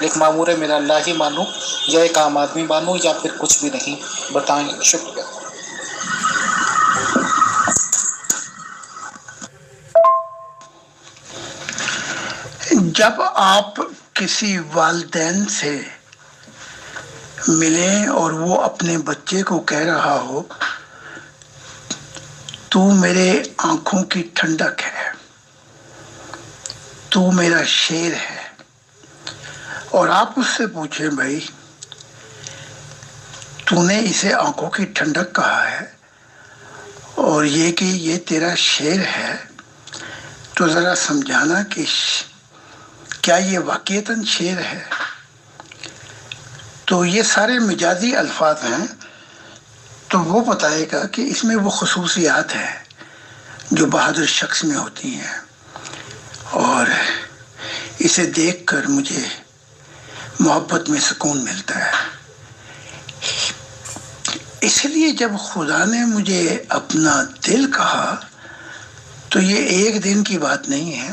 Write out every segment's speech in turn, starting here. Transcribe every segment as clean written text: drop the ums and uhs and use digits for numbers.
ایک مامور میرا اللہ ہی مانوں یا ایک عام آدمی مانوں یا پھر کچھ بھی نہیں؟ بتائیں. شکریہ. جب آپ کسی والدین سے ملیں اور وہ اپنے بچے کو کہہ رہا ہو تو میرے آنکھوں کی ٹھنڈک ہے، تو میرا شیر ہے، اور آپ اس سے پوچھیں بھائی تو نے اسے آنکھوں کی ٹھنڈک کہا ہے اور یہ کہ یہ تیرا شیر ہے، تو ذرا سمجھانا کہ کیا یہ واقعتاً شیر ہے؟ تو یہ سارے مجازی الفاظ ہیں، تو وہ بتائے گا کہ اس میں وہ خصوصیات ہیں جو بہادر شخص میں ہوتی ہیں، اور اسے دیکھ کر مجھے محبت میں سکون ملتا ہے. اس لیے جب خدا نے مجھے اپنا دل کہا تو یہ ایک دن کی بات نہیں ہے.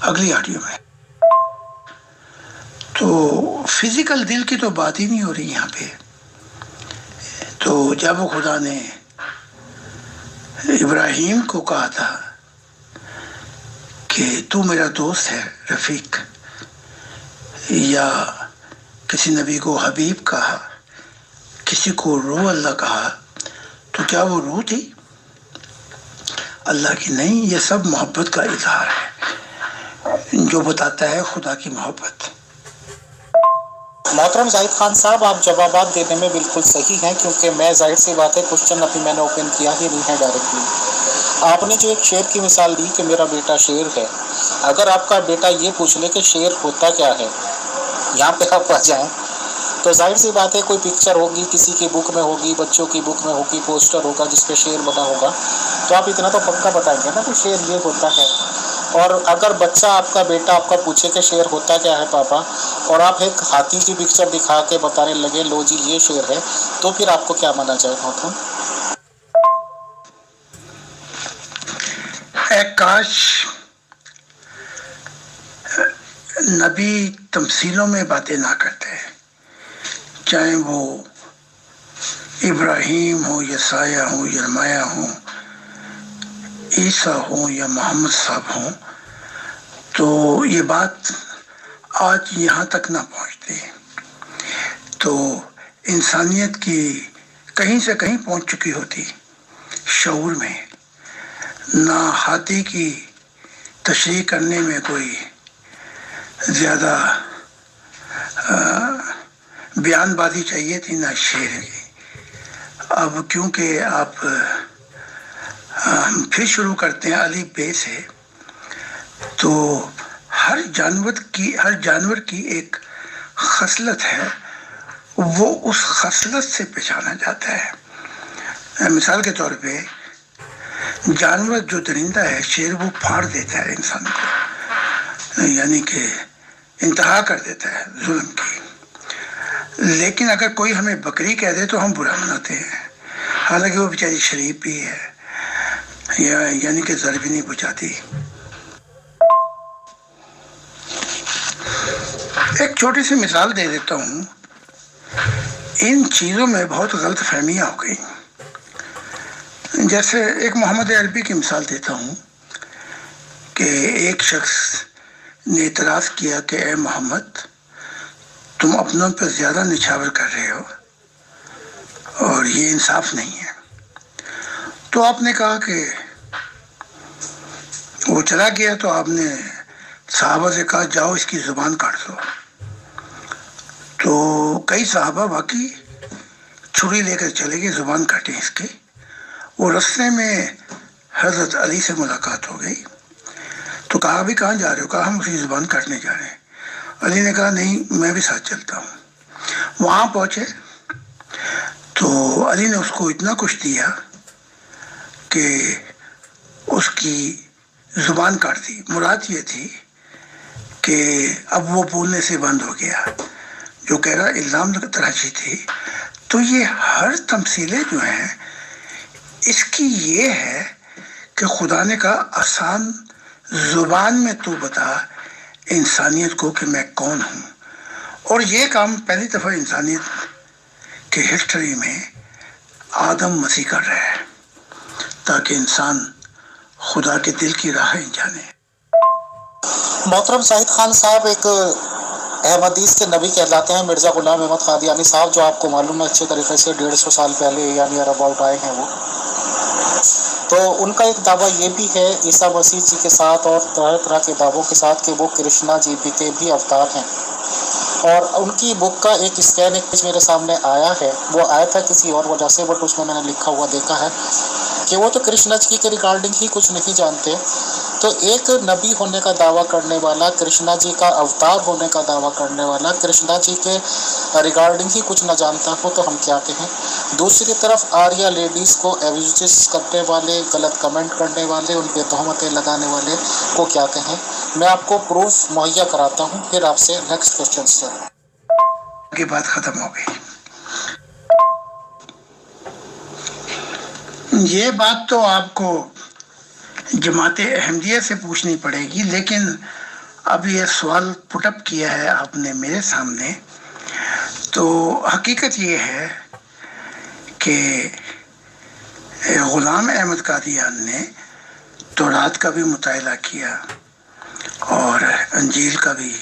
اگلی آڈیو میں تو فزیکل دل کی تو بات ہی نہیں ہو رہی یہاں پہ. تو جب خدا نے ابراہیم کو کہا تھا کہ تو میرا دوست ہے رفیق، یا کسی نبی کو حبیب کہا، کسی کو روح اللہ کہا، تو کیا وہ روح تھی اللہ کی؟ نہیں، یہ سب محبت کا اظہار ہے جو بتاتا ہے خدا کی محبت. محترم زاہد خان صاحب، آپ جوابات دینے میں بالکل صحیح ہیں، کیونکہ میں ظاہر سی بات ہے کوشچن ابھی میں نے اوپن کیا ہی نہیں ہے ڈائریکٹلی. آپ نے جو ایک شیر کی مثال دی کہ میرا بیٹا شیر ہے، اگر آپ کا بیٹا یہ پوچھ لے کہ شیر ہوتا کیا ہے، یہاں پہ آپ آ جائیں تو ظاہر سی بات ہے کوئی پکچر ہوگی، کسی کی بک میں ہوگی، بچوں کی بک میں ہوگی، پوسٹر ہوگا جس پہ شیر بنا ہوگا، تو آپ اتنا تو پکا بتائیں گے نا کہ شیر یہ ہوتا ہے. اور اگر بچہ آپ کا بیٹا آپ کا پوچھے کہ شیر ہوتا کیا ہے پاپا، اور آپ ایک ہاتھی کی پکچر دکھا کے بتانے لگے لو جی یہ شیر ہے، تو پھر آپ کو کیا مانا جائے گا؟ اے کاش نبی تمثیلوں میں باتیں نہ کرتے، چاہے وہ ابراہیم ہو، یسایہ ہو، یرمایہ ہو، عیسیٰ ہوں یا محمد صاحب ہوں، تو یہ بات آج یہاں تک نہ پہنچتی. تو انسانیت کی کہیں سے کہیں پہنچ چکی ہوتی شعور میں. نہ ہاتھی کی تشریح کرنے میں کوئی زیادہ بیان بازی چاہیے تھی، نہ شعر کی. اب کیونکہ آپ پھر شروع کرتے ہیں الف بے سے، تو ہر جانور کی ایک خصلت ہے، وہ اس خصلت سے پہچانا جاتا ہے. مثال کے طور پہ جانور جو درندہ ہے، شیر، وہ پھاڑ دیتا ہے انسان کو، یعنی کہ انتہا کر دیتا ہے ظلم کی. لیکن اگر کوئی ہمیں بکری کہہ دے تو ہم برا مناتے ہیں، حالانکہ وہ بیچاری شریف بھی ہے، یعنی کہ ضرر بھی نہیں پہنچاتی. ایک چھوٹی سی مثال دے دیتا ہوں. ان چیزوں میں بہت غلط فہمیاں ہو گئی. جیسے ایک محمد عربی کی مثال دیتا ہوں کہ ایک شخص نے اعتراض کیا کہ اے محمد، تم اپنوں پر زیادہ نچھاور کر رہے ہو اور یہ انصاف نہیں ہے. تو آپ نے کہا کہ وہ چلا گیا، تو آپ نے صحابہ سے کہا جاؤ اس کی زبان کاٹ دو. تو کئی صحابہ واقعی چھری لے کر چلے گئے، زبان کاٹے اس کی. وہ رستے میں حضرت علی سے ملاقات ہو گئی، تو کہا ابھی کہاں جا رہے ہو؟ کہا ہم اسی زبان کاٹنے جا رہے ہیں. علی نے کہا نہیں، میں بھی ساتھ چلتا ہوں. وہاں پہنچے تو علی نے اس کو اتنا کچھ دیا کہ اس کی زبان کاٹ دی. مراد یہ تھی کہ اب وہ بولنے سے بند ہو گیا، جو کہہ رہا الزام تراشی تھی. تو یہ ہر تمثیلیں جو ہیں، اس کی یہ ہے کہ خدا نے کہا آسان زبان میں تو بتا، انسانیت کو کہ میں کون ہوں. اور یہ کام پہلی دفعہ انسانیت کے ہسٹری میں آدم مسیح کر رہا ہے تاکہ انسان خدا کے دل کی راہیں جانے. محترم زاہد خان صاحب ایک احمدیس کے نبی کہلاتے ہیں مرزا غلام احمد قادیانی صاحب، جو آپ کو معلوم ہے اچھے طریقے سے 150 سال پہلے یعنی اباؤٹ آئے ہیں وہ. تو ان کا ایک دعویٰ یہ بھی ہے عیسیٰ مسیح جی کے ساتھ اور طرح طرح کے دعووں کے ساتھ کہ وہ کرشنا جی بھی کے بھی اوتار ہیں. اور ان کی بک کا ایک اسکین ایک میرے سامنے آیا ہے، وہ آیا تھا کسی اور وجہ سے، بٹ اس میں نے لکھا ہوا دیکھا ہے کہ وہ تو کرشنا جی کے ریگارڈنگ ہی کچھ نہیں جانتے. تو ایک نبی ہونے کا دعویٰ کرنے والا، کرشنا جی کا اوتار ہونے کا دعویٰ کرنے والا، کرشنا جی کے ریگارڈنگ ہی کچھ نہ جانتا ہو تو ہم کیا کہیں. دوسری طرف آریہ لیڈیز کو ایبیوز کرنے والے، غلط کمنٹ کرنے والے، ان پہ تہمتیں لگانے والے کو کیا کہیں. میں آپ کو پروف مہیا کراتا ہوں، پھر آپ سے نیکسٹ کوسچن سر. کی بات ختم ہو گئی. یہ بات تو آپ کو جماعت احمدیہ سے پوچھنی پڑے گی، لیکن اب یہ سوال پٹ اپ کیا ہے آپ نے میرے سامنے، تو حقیقت یہ ہے کہ غلام احمد قادیان نے تورات کا بھی مطالعہ کیا اور انجیل کا بھی،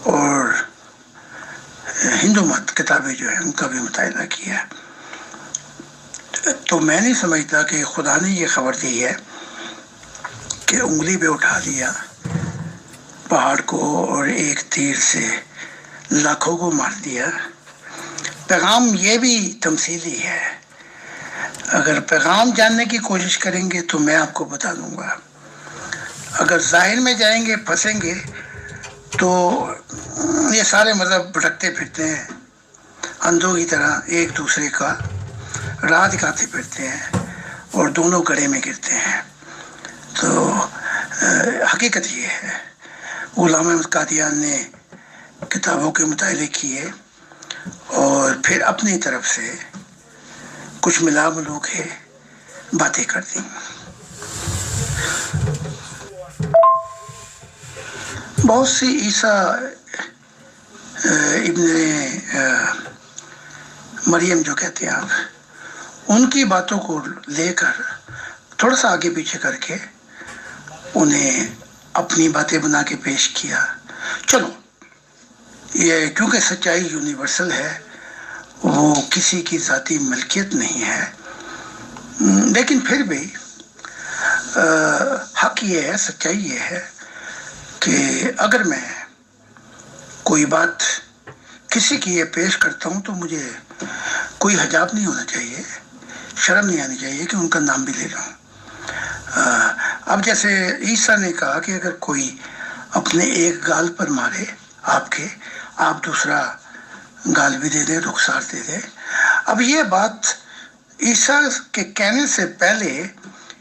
اور ہندو مت کتابیں جو ہیں ان کا بھی مطالعہ کیا. تو میں نہیں سمجھتا کہ خدا نے یہ خبر دی ہے کہ انگلی پہ اٹھا لیا پہاڑ کو اور ایک تیر سے لاکھوں کو مار دیا. پیغام یہ بھی تمثیلی ہے. اگر پیغام جاننے کی کوشش کریں گے تو میں آپ کو بتا دوں گا. اگر ظاہر میں جائیں گے، پھنسیں گے، تو یہ سارے مذہب بھٹکتے پھرتے ہیں اندھوں کی طرح، ایک دوسرے کا راہ دکھاتے پھرتے ہیں اور دونوں گڑھے میں گرتے ہیں. تو حقیقت یہ ہے غلام احمد قادیان نے کتابوں کے مطالعے کیے اور پھر اپنی طرف سے کچھ ملا ملو کے باتیں کر دیں. بہت سی عیسیٰ ابن مریم جو کہتے ہیں آپ، ان کی باتوں کو لے کر تھوڑا سا آگے پیچھے کر کے انہیں اپنی باتیں بنا کے پیش کیا. چلو، یہ کیونکہ سچائی یونیورسل ہے، وہ کسی کی ذاتی ملکیت نہیں ہے، لیکن پھر بھی حق یہ ہے، سچائی یہ ہے کہ اگر میں کوئی بات کسی کی یہ پیش کرتا ہوں تو مجھے کوئی حجاب نہیں ہونا چاہیے، شرم نہیں آنی چاہیے کہ ان کا نام بھی لے لوں. اب جیسے عیسیٰ نے کہا کہ اگر کوئی اپنے ایک گال پر مارے آپ دوسرا گال بھی دے دیں، رخسار دے دیں. اب یہ بات عیسیٰ کے کہنے سے پہلے،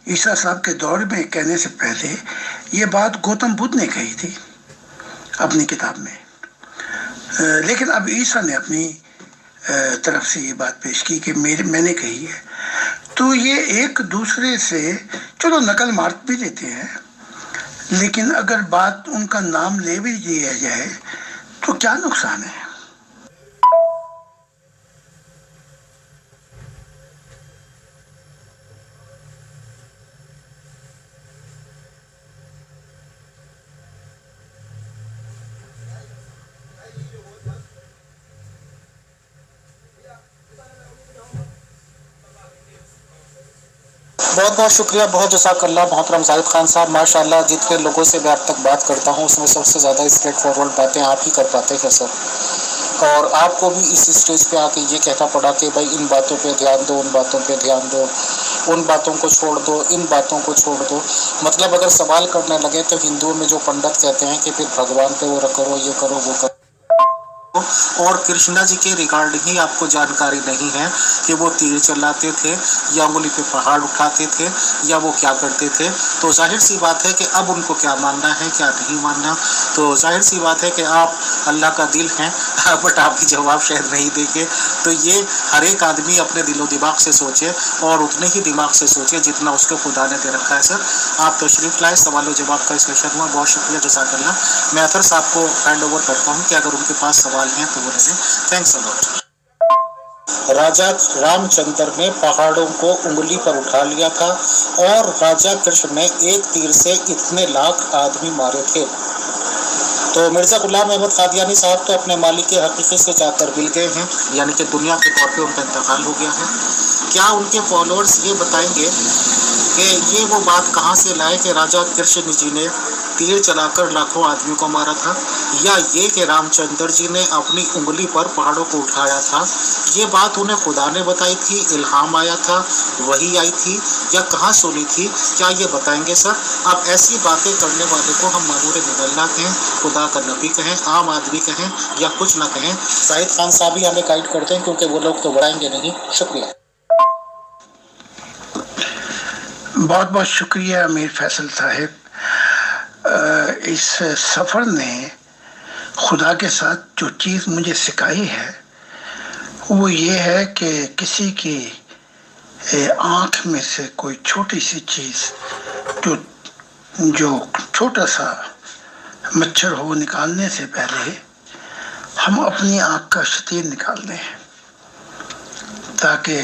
عیسیٰ صاحب کے دور میں کہنے سے پہلے، یہ بات گوتم بدھ نے کہی تھی اپنی کتاب میں. لیکن اب عیسیٰ نے اپنی طرف سے یہ بات پیش کی کہ میں نے کہی ہے. تو یہ ایک دوسرے سے چلو نقل مار بھی لیتے ہیں، لیکن اگر بات ان کا نام لے بھی دیا جائے تو کیا نقصان ہے؟ بہت بہت شکریہ، بہت جزاک اللہ محترم زاہد خان صاحب. ماشاءاللہ جتنے لوگوں سے میں اب تک بات کرتا ہوں اس میں سب سے زیادہ اسٹریٹ فارورڈ باتیں آپ ہی کر پاتے ہیں سر. اور آپ کو بھی اس اسٹیج پہ آ کے یہ کہنا پڑا کہ بھائی ان باتوں پہ دھیان دو، ان باتوں پہ دھیان دو، ان باتوں کو چھوڑ دو، ان باتوں کو چھوڑ دو. مطلب اگر سوال کرنے لگے تو ہندوؤں میں جو پنڈت کہتے ہیں کہ پھر بھگوان پہ وہ کرو، یہ کرو، وہ کرو، اور کرشنا جی کے ریگارڈنگ ہی آپ کو جانکاری نہیں ہے کہ وہ تیر چلاتے تھے یا انگلی پہ پہاڑ اٹھاتے تھے یا وہ کیا کرتے تھے. تو ظاہر سی بات ہے کہ اب ان کو کیا ماننا ہے کیا نہیں ماننا. تو ظاہر سی بات ہے کہ آپ اللہ کا دل ہیں، بٹ آپ بھی جواب شاید نہیں دیں گے. تو یہ ہر ایک آدمی اپنے دل و دماغ سے سوچے اور اتنے ہی دماغ سے سوچے جتنا اس کو خدا نے دے رکھا ہے۔ سر آپ تشریف لائے، سوال و جواب کا سیشن ہوا، بہت شکریہ، جزاک اللہ۔ میں اطہر صاحب کو ہینڈ اوور کرتا ہوں کہ اگر ان کے پاس سوال ہیں تو وہ لے لیں۔ Thanks a lot. راجہ رام چندر نے پہاڑوں کو انگلی پر اٹھا لیا تھا اور راجہ کرشن نے ایک تیر سے اتنے لاکھ آدمی مارے تھے۔ تو مرزا غلام احمد قادیانی صاحب تو اپنے مالک حقیقی سے جا کر مل گئے ہیں، یعنی کہ دنیا کے طور پہ ان کا انتقال ہو گیا ہے۔ کیا ان کے فالوورز یہ بتائیں گے کہ یہ وہ بات کہاں سے لائے کہ راجہ کرشن جی نے تیر چلا کر لاکھوں آدمیوں کو مارا تھا، یا یہ کہ رام چندر جی نے اپنی انگلی پر پہاڑوں کو اٹھایا تھا؟ یہ بات انہیں خدا نے بتائی تھی، الہام آیا تھا، وحی آئی تھی، یا کہاں سنی تھی؟ کیا یہ بتائیں گے سر؟ اب ایسی باتیں کرنے والے کو ہم مامور مدلہ کہیں، خدا کا نبی کہیں، عام آدمی کہیں، یا کچھ نہ کہیں؟ زاہد خان صاحب بھی ہمیں گائیڈ کرتے ہیں کیونکہ وہ لوگ تو بڑھائیں گے نہیں۔ شکریہ۔ بہت بہت شکریہ امیر فیصل صاحب۔ اس سفر نے خدا کے ساتھ جو چیز مجھے سکھائی ہے وہ یہ ہے کہ کسی کی آنکھ میں سے کوئی چھوٹی سی چیز جو چھوٹا سا مچھر ہو نکالنے سے پہلے ہم اپنی آنکھ کا شتیر نکال دیں تاکہ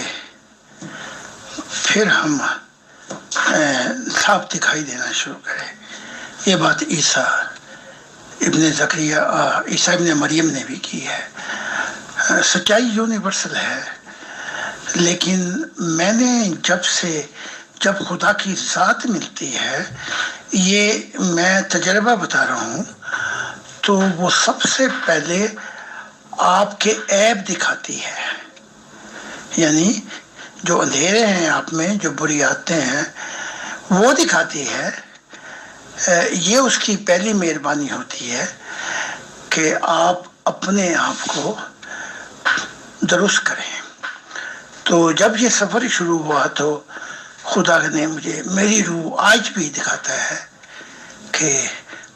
پھر ہم صاف دکھائی دینا شروع کریں۔ یہ بات عیسیٰ ابن مریم نے بھی کی ہے۔ سچائی یونیورسل ہے، لیکن میں نے جب خدا کی ذات ملتی ہے، یہ میں تجربہ بتا رہا ہوں، تو وہ سب سے پہلے آپ کے عیب دکھاتی ہے، یعنی جو اندھیرے ہیں آپ میں، جو بری عادتیں ہیں، وہ دکھاتی ہے۔ یہ اس کی پہلی مہربانی ہوتی ہے کہ آپ اپنے آپ کو درست کریں۔ تو جب یہ سفر شروع ہوا تو خدا نے میری روح آج بھی دکھاتا ہے کہ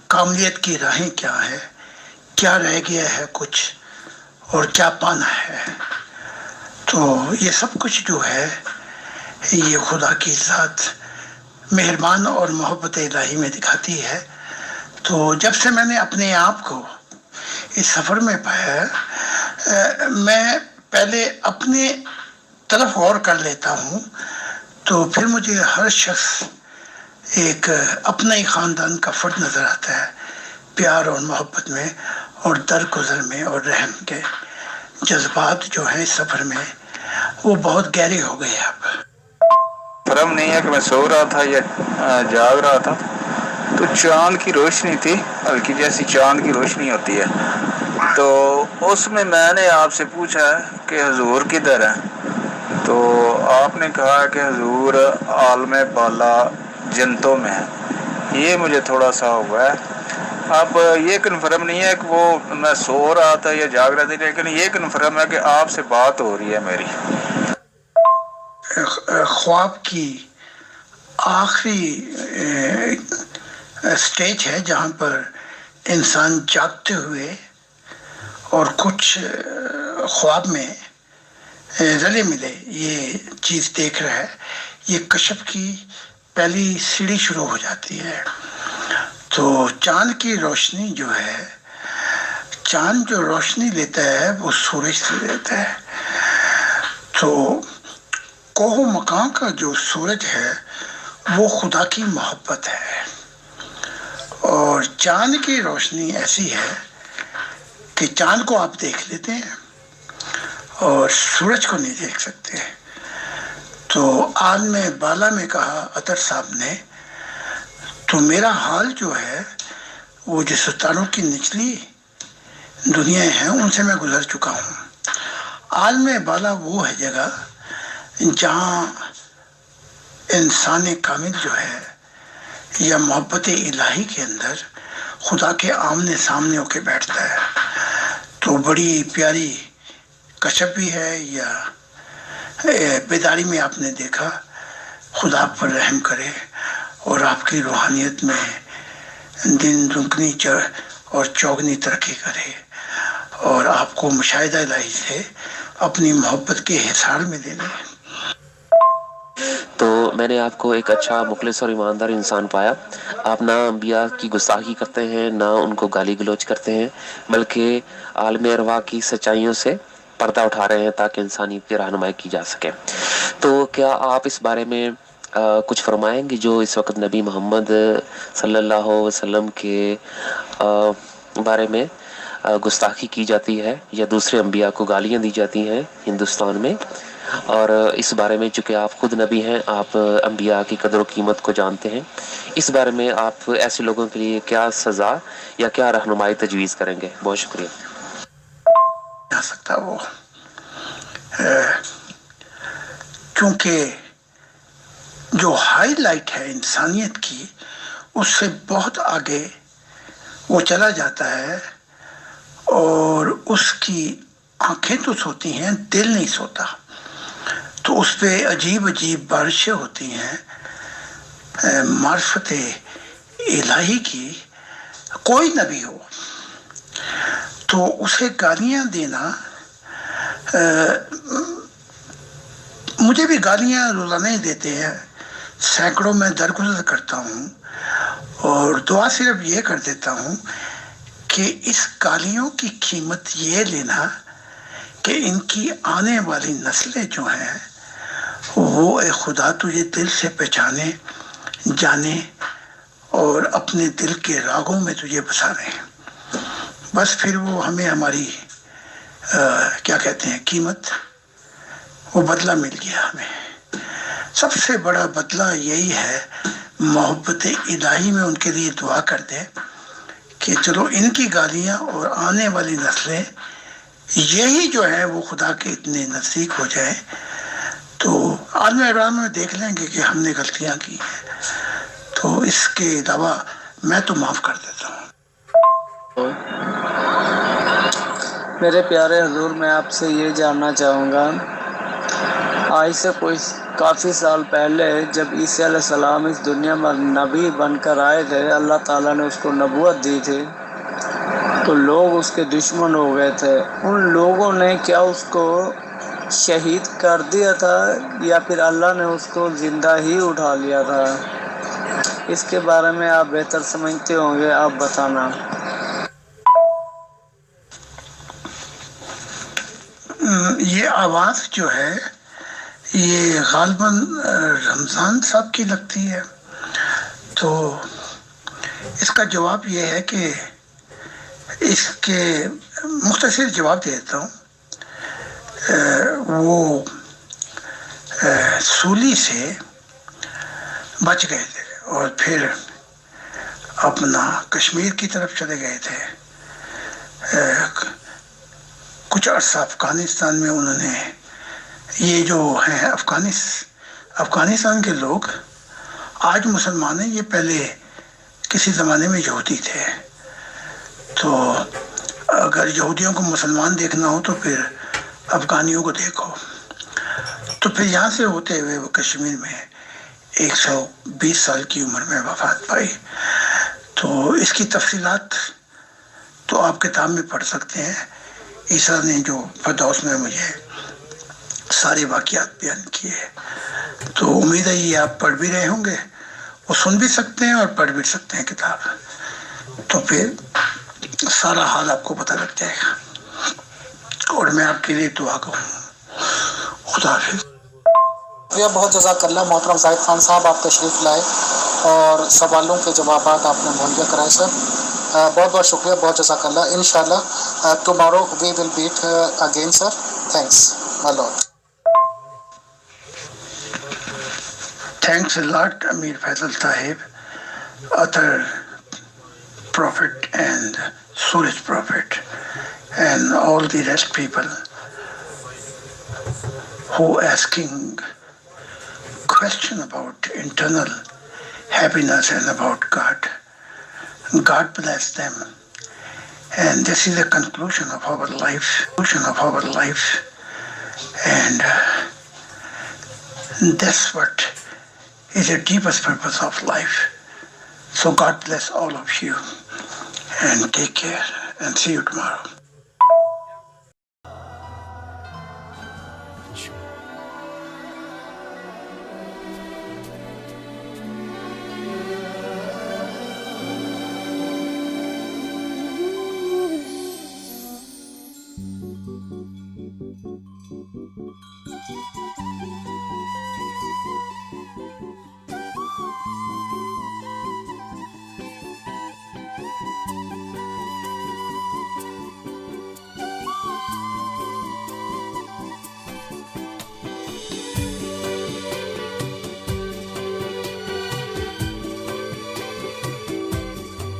کاملیت کی راہیں کیا ہے، کیا رہ گیا ہے کچھ، اور کیا پانا ہے۔ تو یہ سب کچھ جو ہے یہ خدا کی ذات مہربان اور محبت الہی میں دکھاتی ہے۔ تو جب سے میں نے اپنے آپ کو اس سفر میں پایا، میں پہلے اپنے طرف غور کر لیتا ہوں، تو پھر مجھے ہر شخص ایک اپنا ہی خاندان کا فرد نظر آتا ہے، پیار اور محبت میں اور درگزر میں اور رحم کے جذبات جو ہیں اس سفر میں وہ بہت گہرے ہو گئے۔ اب فرم نہیں ہے کہ میں سو رہا تھا یا جاگ رہا تھا، تو چاند کی روشنی تھی، ہلکی جیسی چاند کی روشنی ہوتی ہے، تو اس میں نے آپ سے پوچھا کہ حضور کدھر ہے، تو آپ نے کہا کہ حضور عالم بالا جنتوں میں ہے۔ یہ مجھے تھوڑا سا ہوا ہے۔ اب یہ کنفرم نہیں ہے کہ وہ میں سو رہا تھا یا جاگ رہا تھا، لیکن یہ کنفرم ہے کہ آپ سے بات ہو رہی ہے میری۔ خواب کی آخری سٹیج ہے جہاں پر انسان جاگتے ہوئے اور کچھ خواب میں رلے ملے یہ چیز دیکھ رہا ہے۔ یہ کشف کی پہلی سیڑھی شروع ہو جاتی ہے۔ تو چاند کی روشنی جو ہے، چاند جو روشنی لیتا ہے وہ سورج سے لیتا ہے۔ تو کوہ مقام کا جو سورج ہے وہ خدا کی محبت ہے، اور چاند کی روشنی ایسی ہے کہ چاند کو آپ دیکھ لیتے ہیں اور سورج کو نہیں دیکھ سکتے۔ تو عالم بالا میں کہا اطہر صاحب نے، تو میرا حال جو ہے وہ جو ستاروں کی نچلی دنیا ہیں ان سے میں گزر چکا ہوں۔ عالم بالا وہ ہے جگہ جہاں انسان کامل جو ہے یا محبت الہی کے اندر خدا کے آمنے سامنے ہو کے بیٹھتا ہے۔ تو بڑی پیاری کشف بھی ہے، یا بیداری میں آپ نے دیکھا، خدا آپ پر رحم کرے اور آپ کی روحانیت میں دن دگنی اور چوگنی ترقی کرے، اور آپ کو مشاہدہ الہی سے اپنی محبت کے حصار میں دے دیں۔ تو میں نے آپ کو ایک اچھا مخلص اور ایماندار انسان پایا۔ آپ نہ انبیاء کی گستاخی کرتے ہیں، نہ ان کو گالی گلوچ کرتے ہیں، بلکہ عالم ارواح کی سچائیوں سے پردہ اٹھا رہے ہیں تاکہ انسانیت کی رہنمائی کی جا سکے۔ تو کیا آپ اس بارے میں کچھ فرمائیں گے جو اس وقت نبی محمد صلی اللہ علیہ وسلم کے بارے میں گستاخی کی جاتی ہے یا دوسرے انبیاء کو گالیاں دی جاتی ہیں ہندوستان میں، اور اس بارے میں چونکہ آپ خود نبی ہیں، آپ انبیاء کی قدر و قیمت کو جانتے ہیں، اس بارے میں آپ ایسے لوگوں کے لیے کیا سزا یا کیا رہنمائی تجویز کریں گے؟ بہت شکریہ۔ آ سکتا وہ کیونکہ جو ہائی لائٹ ہے انسانیت کی اس سے بہت آگے وہ چلا جاتا ہے، اور اس کی آنکھیں تو سوتی ہیں، دل نہیں سوتا، تو اس پہ عجیب عجیب بارشیں ہوتی ہیں معرفت الہی کی۔ کوئی نبی ہو تو اسے گالیاں دینا، مجھے بھی گالیاں روزانہ ہی دیتے ہیں، سینکڑوں میں درگزر کرتا ہوں، اور دعا صرف یہ کر دیتا ہوں کہ اس گالیوں کی قیمت یہ لینا کہ ان کی آنے والی نسلیں جو ہیں وہ اے خدا تجھے دل سے پہچانے، جانے اور اپنے دل کے راگوں میں تجھے بسا رہے ہیں۔ بس پھر وہ ہمیں ہماری کیا کہتے ہیں قیمت، وہ بدلہ مل گیا ہمیں۔ سب سے بڑا بدلہ یہی ہے، محبت الہی میں ان کے لیے دعا کر دیں کہ چلو ان کی گالیاں اور آنے والی نسلیں یہی جو ہے وہ خدا کے اتنے نزدیک ہو جائے، تو عالم ارواح میں دیکھ لیں گے کہ ہم نے غلطیاں کی ہیں، تو اس کے علاوہ میں تو معاف کر دیتا ہوں۔ میرے پیارے حضور، میں آپ سے یہ جاننا چاہوں گا، آج سے کوئی کافی سال پہلے جب عیسیٰ علیہ السلام اس دنیا میں نبی بن کر آئے تھے، اللہ تعالیٰ نے اس کو نبوت دی تھی، تو لوگ اس کے دشمن ہو گئے تھے۔ ان لوگوں نے کیا اس کو شہید کر دیا تھا یا پھر اللہ نے اس کو زندہ ہی اٹھا لیا تھا؟ اس کے بارے میں آپ بہتر سمجھتے ہوں گے، آپ بتانا۔ یہ آواز جو ہے یہ غالباً رمضان صاحب کی لگتی ہے، تو اس کا جواب یہ ہے کہ اس کے مختصر جواب دے دیتا ہوں۔ وہ سولی سے بچ گئے تھے اور پھر اپنا کشمیر کی طرف چلے گئے تھے۔ کچھ عرصہ افغانستان میں انہوں نے، یہ جو ہیں افغانستان کے لوگ آج مسلمان ہیں، یہ پہلے کسی زمانے میں یہودی تھے، تو اگر یہودیوں کو مسلمان دیکھنا ہو تو پھر افغانیوں کو دیکھو۔ تو پھر یہاں سے ہوتے ہوئے وہ کشمیر میں 120 سال کی عمر میں وفات پائی۔ تو اس کی تفصیلات تو آپ کتاب میں پڑھ سکتے ہیں، عیسیٰ نے جو فردوس میں مجھے سارے واقعات بیان کیے، تو امید ہے یہ آپ پڑھ بھی رہے ہوں گے، وہ سن بھی سکتے ہیں اور پڑھ بھی سکتے ہیں کتاب، تو پھر سارا حال آپ کو پتہ لگ جائے گا، اور میں آپ کے لیے دعا کروں۔ خدا حافظ۔ بہت جزاک اللہ محترم زاہد خان صاحب، آپ تشریف لائے اور سوالوں کے جوابات آپ نے مہیا کرائے سر، بہت بہت شکریہ، بہت جزاک اللہ۔ انشاءاللہ tomorrow we will meet again sir, thanks my lord. Thanks a lot, Amir Faisal Sahib, other prophet and Suraj prophet, and all the rest people who asking question about internal happiness and about God. God bless them. And this is the conclusion of our life. And that's what is the deepest purpose of life. So God bless all of you, and take care, and see you tomorrow.